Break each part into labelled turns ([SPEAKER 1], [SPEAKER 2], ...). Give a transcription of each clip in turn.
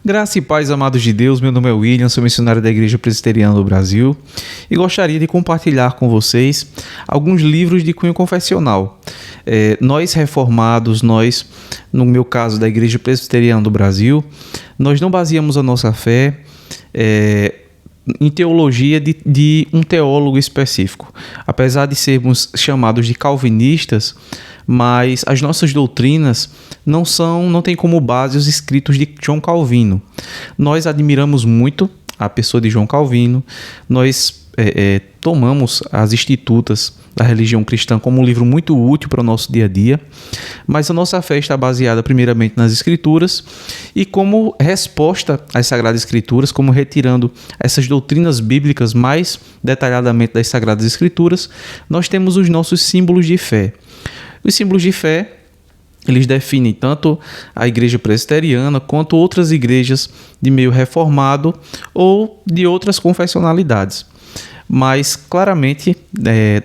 [SPEAKER 1] Graça e paz, amados de Deus, meu nome é William, sou missionário da Igreja Presbiteriana do Brasil e gostaria de compartilhar com vocês alguns livros de cunho confessional. Nós reformados, no meu caso da Igreja Presbiteriana do Brasil, nós não baseamos a nossa fé em teologia de um teólogo específico. Apesar de sermos chamados de calvinistas, mas as nossas doutrinas não têm como base os escritos de João Calvino. Nós admiramos muito a pessoa de João Calvino, nós tomamos as Institutas da religião cristã como um livro muito útil para o nosso dia a dia, mas a nossa fé está baseada primeiramente nas Escrituras e como resposta às Sagradas Escrituras, como retirando essas doutrinas bíblicas mais detalhadamente das Sagradas Escrituras, nós temos os nossos símbolos de fé. Os símbolos de fé, eles definem tanto a igreja presbiteriana quanto outras igrejas de meio reformado ou de outras confessionalidades. Mas, claramente,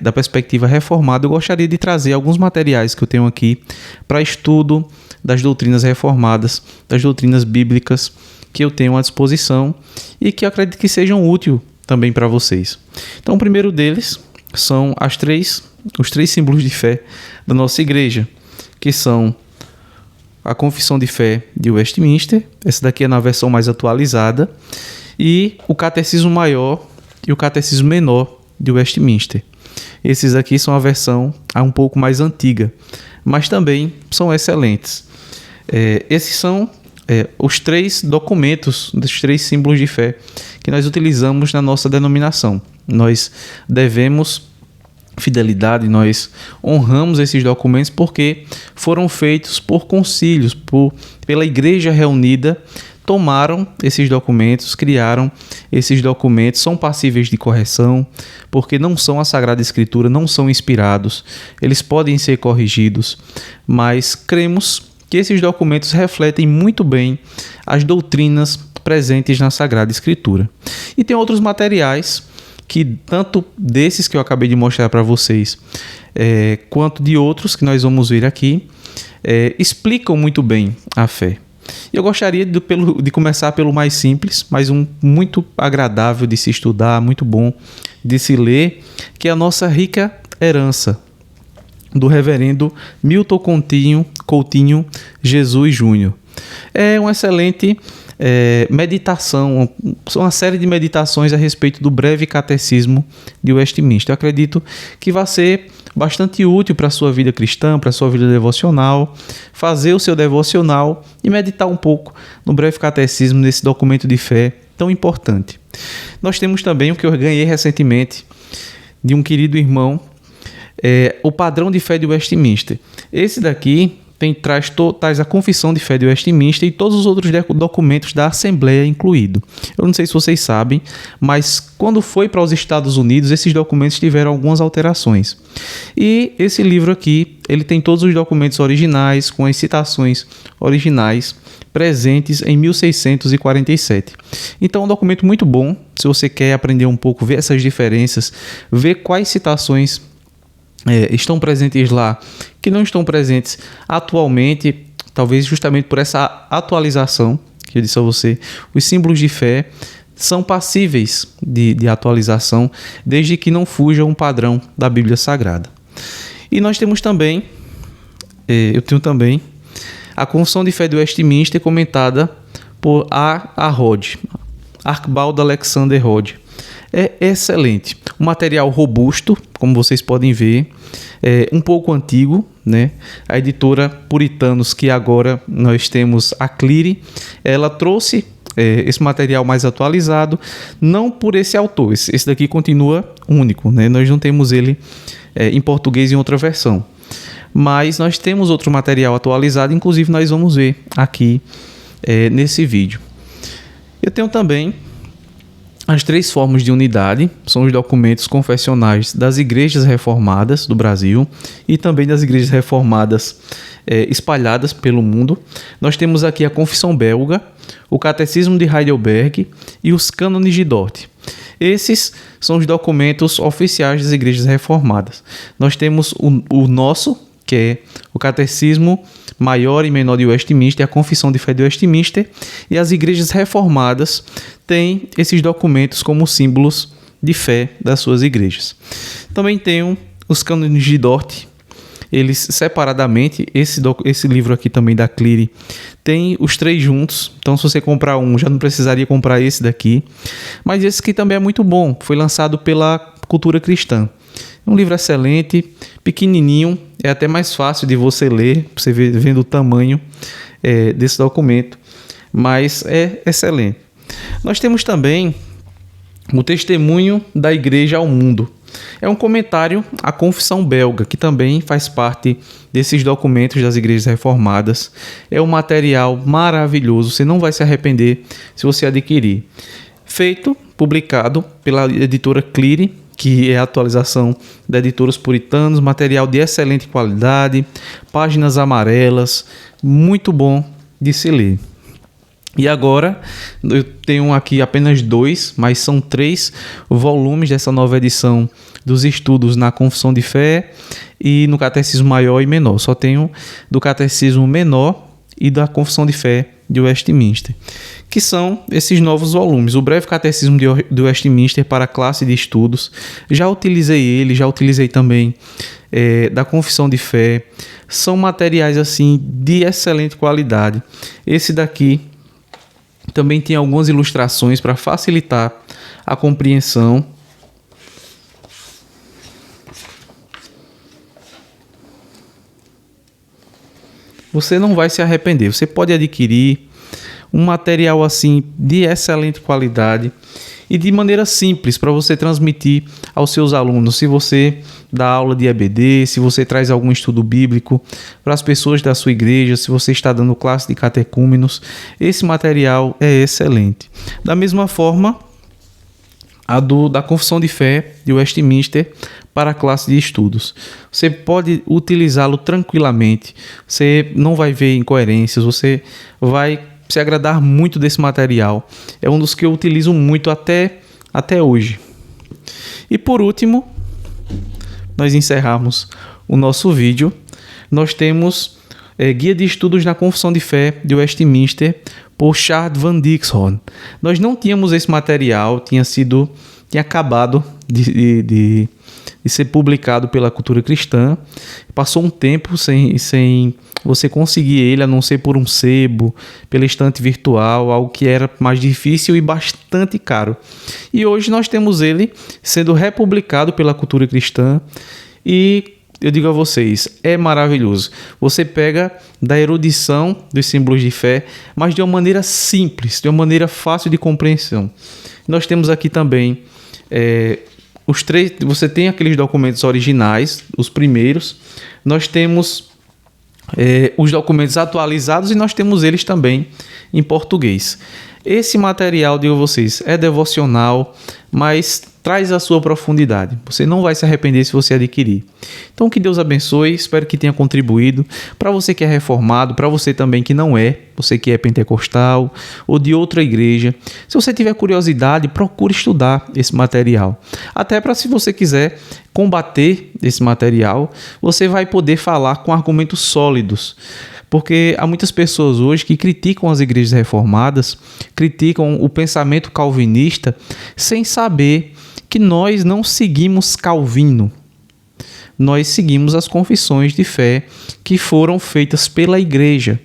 [SPEAKER 1] da perspectiva reformada, eu gostaria de trazer alguns materiais que eu tenho aqui para estudo das doutrinas reformadas, das doutrinas bíblicas que eu tenho à disposição e que eu acredito que sejam úteis também para vocês. Então, o primeiro deles são os três símbolos de fé da nossa igreja, que são a Confissão de Fé de Westminster, essa daqui é na versão mais atualizada, e o Catecismo Maior e o Catecismo Menor de Westminster. Esses aqui são a versão um pouco mais antiga, mas também são excelentes. Esses são os três documentos, dos três símbolos de fé que nós utilizamos na nossa denominação. Nós devemos fidelidade, nós honramos esses documentos porque foram feitos por concílios, pela igreja reunida, tomaram esses documentos, criaram esses documentos, são passíveis de correção, porque não são a Sagrada Escritura, não são inspirados, eles podem ser corrigidos, mas cremos que esses documentos refletem muito bem as doutrinas presentes na Sagrada Escritura. E tem outros materiais que tanto desses que eu acabei de mostrar para vocês, quanto de outros que nós vamos ver aqui, explicam muito bem a fé. Eu gostaria de começar pelo mais simples, mas muito agradável de se estudar, muito bom de se ler, que é a nossa rica herança, do reverendo Milton Coutinho Jesus Júnior. É uma excelente meditação, uma série de meditações a respeito do breve catecismo de Westminster. Eu acredito que vai ser bastante útil para a sua vida cristã, para a sua vida devocional, fazer o seu devocional e meditar um pouco no breve catecismo, nesse documento de fé tão importante. Nós temos também o que eu ganhei recentemente de um querido irmão, o Padrão de Fé de Westminster. Esse daqui traz a Confissão de Fé de Westminster e todos os outros documentos da Assembleia incluído. Eu não sei se vocês sabem, mas quando foi para os Estados Unidos, esses documentos tiveram algumas alterações. E esse livro aqui, ele tem todos os documentos originais, com as citações originais, presentes em 1647. Então é um documento muito bom, se você quer aprender um pouco, ver essas diferenças, ver quais citações estão presentes lá, que não estão presentes atualmente, talvez justamente por essa atualização, que eu disse a você, os símbolos de fé são passíveis de atualização, desde que não fuja um padrão da Bíblia Sagrada. E nós temos também, eu tenho também, a Confissão de Fé de Westminster, comentada por Archibald Alexander Rodd. É excelente, um material robusto, como vocês podem ver, um pouco antigo, né? A editora Puritanos, que agora nós temos a Cleary, ela trouxe esse material mais atualizado, não por esse autor, esse daqui continua único, né? Nós não temos ele em português em outra versão, mas nós temos outro material atualizado, inclusive nós vamos ver aqui nesse vídeo. Eu tenho também as três formas de unidade, são os documentos confessionais das igrejas reformadas do Brasil e também das igrejas reformadas espalhadas pelo mundo. Nós temos aqui a Confissão Belga, o Catecismo de Heidelberg e os Cânones de Dort. Esses são os documentos oficiais das igrejas reformadas. Nós temos o nosso, que é o Catecismo Maior e Menor de Westminster, a Confissão de Fé de Westminster, e as igrejas reformadas têm esses documentos como símbolos de fé das suas igrejas. Também tenho os cânones de Dort. Eles separadamente, esse livro aqui também da Cleary, tem os 3 juntos. Então, se você comprar um, já não precisaria comprar esse daqui. Mas esse aqui também é muito bom. Foi lançado pela Cultura Cristã. Um livro excelente, pequenininho. É até mais fácil de você ler, você vendo o tamanho desse documento. Mas é excelente. Nós temos também o Testemunho da Igreja ao Mundo. É um comentário à Confissão Belga, que também faz parte desses documentos das igrejas reformadas. É um material maravilhoso, você não vai se arrepender se você adquirir. Publicado pela editora Cleary, que é a atualização da editora Os Puritanos, material de excelente qualidade, páginas amarelas, muito bom de se ler. E agora, eu tenho aqui apenas 2, mas são 3 volumes dessa nova edição dos estudos na Confissão de Fé e no Catecismo Maior e Menor. Só tenho do Catecismo Menor e da Confissão de Fé de Westminster, que são esses novos volumes. O Breve Catecismo de Westminster para a classe de estudos, já utilizei também da Confissão de Fé. São materiais assim de excelente qualidade. Esse daqui também tem algumas ilustrações para facilitar a compreensão. Você não vai se arrepender. Você pode adquirir um material assim de excelente qualidade e de maneira simples para você transmitir aos seus alunos. Se você dá aula de EBD, se você traz algum estudo bíblico para as pessoas da sua igreja, se você está dando classe de catecúmenos, esse material é excelente. Da mesma forma, da Confissão de Fé de Westminster para a classe de estudos. Você pode utilizá-lo tranquilamente, você não vai ver incoerências, você vai se agradar muito desse material. É um dos que eu utilizo muito até hoje. E por último, nós encerramos o nosso vídeo. Nós temos Guia de Estudos na Confissão de Fé de Westminster por Sjaard van Dixhoorn. Nós não tínhamos esse material, tinha acabado de ser publicado pela Cultura Cristã. Passou um tempo sem você conseguir ele, a não ser por um sebo, pela estante virtual, algo que era mais difícil e bastante caro. E hoje nós temos ele sendo republicado pela Cultura Cristã e eu digo a vocês, é maravilhoso. Você pega da erudição dos símbolos de fé, mas de uma maneira simples, de uma maneira fácil de compreensão. Nós temos aqui também os 3, você tem aqueles documentos originais, os primeiros. Nós temos os documentos atualizados e nós temos eles também em português. Esse material, digo a vocês, é devocional, mas traz a sua profundidade. Você não vai se arrepender se você adquirir. Então, que Deus abençoe. Espero que tenha contribuído. Para você que é reformado, para você também que não é, você que é pentecostal ou de outra igreja, se você tiver curiosidade, procure estudar esse material. Até para, se você quiser combater esse material, você vai poder falar com argumentos sólidos. Porque há muitas pessoas hoje que criticam as igrejas reformadas, criticam o pensamento calvinista, sem saber que nós não seguimos Calvino. Nós seguimos as confissões de fé que foram feitas pela igreja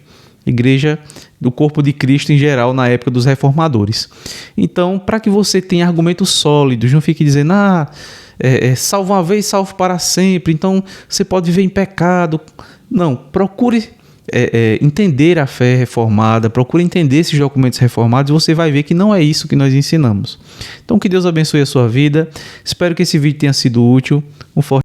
[SPEAKER 1] do corpo de Cristo em geral na época dos reformadores. Então, para que você tenha argumentos sólidos, não fique dizendo, salvo uma vez, salvo para sempre, então você pode viver em pecado. Não, procure entender a fé reformada, procure entender esses documentos reformados e você vai ver que não é isso que nós ensinamos. Então, que Deus abençoe a sua vida. Espero que esse vídeo tenha sido útil. Um forte